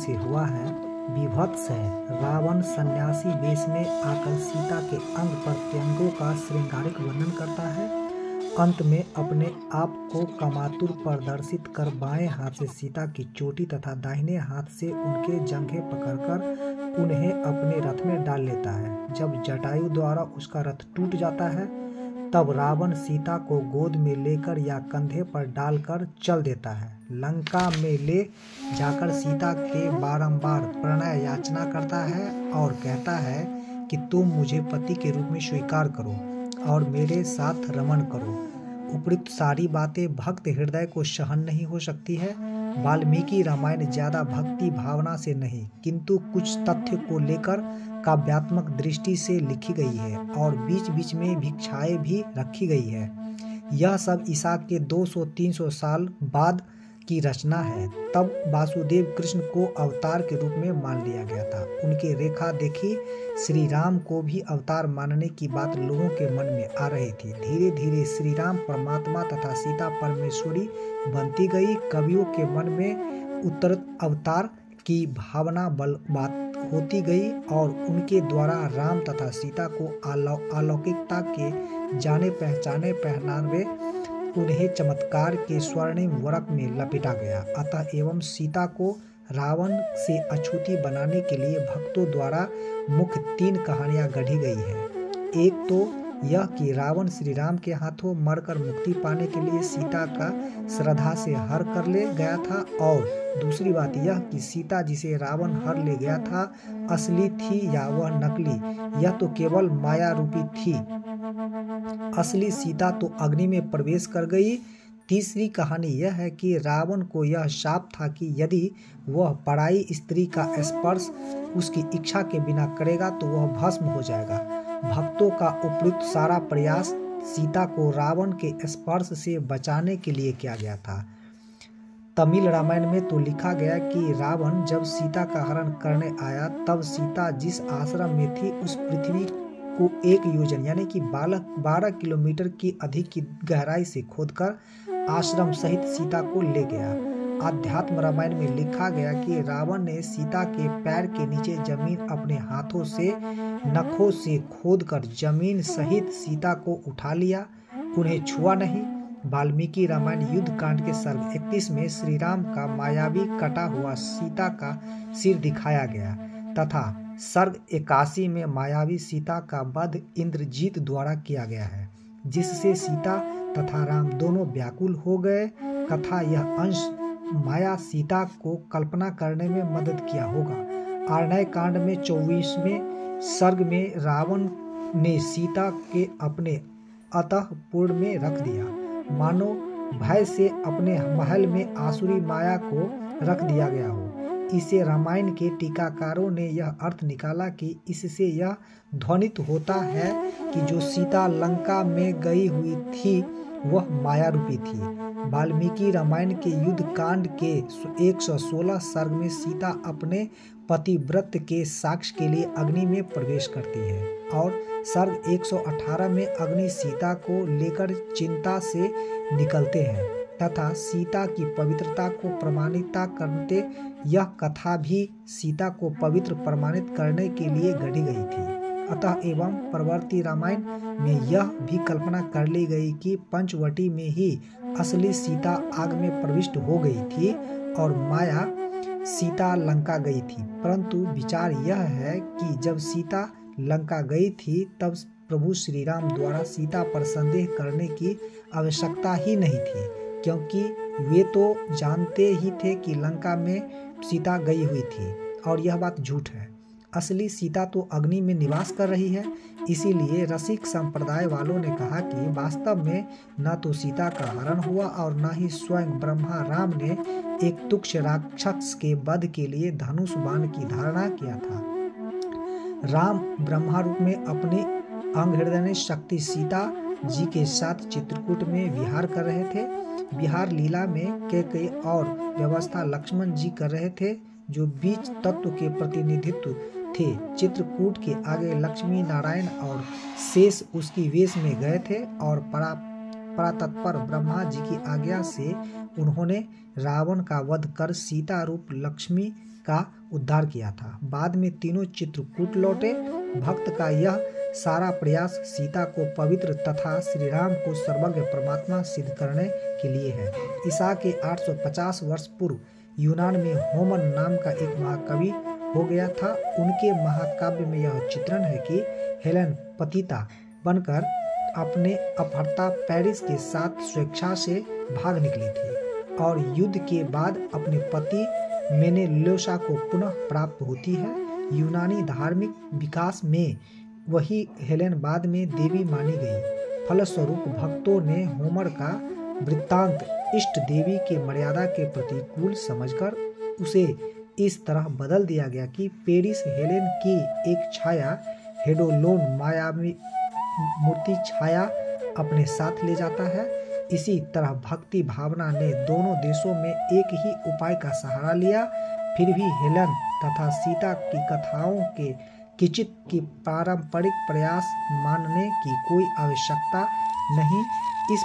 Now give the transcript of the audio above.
से हुआ है विभत्स है। रावण सन्यासी वेश में आकर सीता के अंग प्रत्यंगों का श्रृंगारिक वर्णन करता है। अंत में अपने आप को कमातुर प्रदर्शित कर बाएं हाथ से सीता की चोटी तथा दाहिने हाथ से उनके जंघे पकड़कर उन्हें अपने रथ में डाल लेता है। जब जटायु द्वारा उसका रथ टूट जाता है तब रावण सीता को गोद में लेकर या कंधे पर डालकर चल देता है। लंका में ले जाकर सीता के बारंबार प्रणय याचना करता है और कहता है कि तुम मुझे पति के रूप में स्वीकार करो और मेरे साथ रमण करो। उपयुक्त सारी बातें भक्त हृदय को सहन नहीं हो सकती है। वाल्मीकि रामायण ज्यादा भक्ति भावना से नहीं किंतु कुछ तथ्य को लेकर काव्यात्मक दृष्टि से लिखी गई है और बीच बीच में भिक्षाएं भी रखी गई है। यह सब ईसा के 200-300 साल बाद की रचना है। तब वासुदेव कृष्ण को अवतार के रूप में मान लिया गया था। उनके रेखा देखी श्री राम को भी अवतार मानने की बात लोगों के मन में आ रही थी। धीरे धीरे श्री राम परमात्मा तथा सीता परमेश्वरी बनती गई। कवियों के मन में उत्तर अवतार की भावना बात होती गई और उनके द्वारा राम तथा सीता को अलौकिकता के जाने पहचाने पहनावे उन्हें चमत्कार के स्वर्णिम वरक में लपेटा गया। अतः एवं सीता को रावण से अछूती बनाने के लिए भक्तों द्वारा मुख्य 3 कहानियां गढ़ी गई है। एक तो यह कि रावण श्री राम के हाथों मरकर मुक्ति पाने के लिए सीता का श्रद्धा से हर कर ले गया था और दूसरी बात यह कि सीता जिसे रावण हर ले गया था असली थी या वह नकली, यह तो केवल माया रूपी थी। असली सीता तो अग्नि में प्रवेश कर गई। तीसरी कहानी यह है कि रावण को यह शाप था कि यदि वह पराई स्त्री का स्पर्श उसकी इच्छा के बिना करेगा तो वह भस्म हो जाएगा। भक्तों का उपयुक्त सारा प्रयास सीता को रावण के स्पर्श से बचाने के लिए किया गया था। तमिल रामायण में तो लिखा गया कि रावण जब सीता का हरण करने आया तब सीता जिस आश्रम में थी उस पृथ्वी को 1 योजन यानी कि 12 किलोमीटर की अधिक की गहराई से खोदकर आश्रम सहित सीता को ले गया। आध्यात्म रामायण में लिखा गया कि रावण ने सीता के पैर के नीचे जमीन अपने हाथों से नखों से खोदकर जमीन सहित सीता को उठा लिया, उन्हें छुआ नहीं। वाल्मीकि रामायण युद्ध कांड के सर्ग 31 में श्री राम का मायावी कटा हुआ सीता का सिर दिखाया गया तथा सर्ग 81 में मायावी सीता का वध इंद्रजीत द्वारा किया गया है, जिससे सीता तथा राम दोनों व्याकुल हो गए। कथा यह अंश माया सीता को कल्पना करने में मदद किया होगा। आरण्य कांड में 24वें सर्ग में रावण ने सीता के अपने अंतःपुर में रख दिया, मानो भय से अपने महल में आसुरी माया को रख दिया गया हो। इसे रामायण के टीकाकारों ने यह अर्थ निकाला कि इससे यह ध्वनित होता है कि जो सीता लंका में गई हुई थी वह माया रूपी थी। वाल्मीकि रामायण के युद्ध कांड के 116 सर्ग में सीता अपने पतिव्रत के साक्ष्य के लिए अग्नि में प्रवेश करती है और सर्ग 118 में अग्नि सीता को लेकर चिंता से निकलते हैं तथा सीता की पवित्रता को प्रमाणित करते। यह कथा भी सीता को पवित्र प्रमाणित करने के लिए गढ़ी गई थी। अतः एवं परवर्ती रामायण में यह भी कल्पना कर ली गई कि पंचवटी में ही असली सीता आग में प्रविष्ट हो गई थी और माया सीता लंका गई थी। परंतु विचार यह है कि जब सीता लंका गई थी तब प्रभु श्री राम द्वारा सीता पर संदेह करने की आवश्यकता ही नहीं थी, क्योंकि वे तो जानते ही थे कि लंका में सीता गई हुई थी और यह बात झूठ है। असली सीता तो अग्नि में निवास कर रही है। इसीलिए रसिक संप्रदाय वालों ने कहा कि वास्तव में न तो सीता का हरण हुआ और न ही स्वयं ब्रह्मा राम ने एक तुच्छ राक्षस के वध के लिए धनुष बाण की धारणा किया था। राम ब्रह्मा रूप में अपनी अंग हृदय शक्ति सीता जी के साथ चित्रकूट में विहार कर रहे थे। विहार लीला में कैकेयी और व्यवस्था लक्ष्मण जी कर रहे थे, जो बीज तत्व के प्रतिनिधित्व थे। चित्रकूट के आगे लक्ष्मी नारायण और शेष उसकी वेश में गए थे और परात्पर ब्रह्मा जी की आज्ञा से उन्होंने रावण का वध कर सीता रूप लक्ष्मी का उद्धार किया था। बाद में तीनों चित्रकूट लौटे। भक्त का यह सारा प्रयास सीता को पवित्र तथा श्री राम को सर्वज्ञ परमात्मा सिद्ध करने के लिए है। ईसा के 850 वर्ष पूर्व यूनान में होमर नाम का एक महाकवि हो गया था। उनके महाकाव्य में यह चित्रण है कि हेलेन पतिता बनकर अपने अपहर्ता पेरिस के साथ स्वेच्छा से भाग निकली थी और युद्ध के बाद अपने पति मेनेलोसा को पुनः प्राप्त होती है। यूनानी धार्मिक विकास में वही हेलेन बाद में देवी मानी गई। फलस्वरूप भक्तों ने होमर का वृत्तांत इष्ट देवी के मर्यादा के प्रतिकूल समझकर उसे इस तरह बदल दिया गया कि पेरिस हेलेन की एक छाया हेडोलोन मायावी मूर्ति छाया अपने साथ ले जाता है। इसी तरह भक्ति भावना ने दोनों देशों में एक ही उपाय का सहारा लिया। फिर भी हेलेन तथा सीता की कथाओं के किंचित की पारंपरिक प्रयास मानने की कोई आवश्यकता नहीं। इस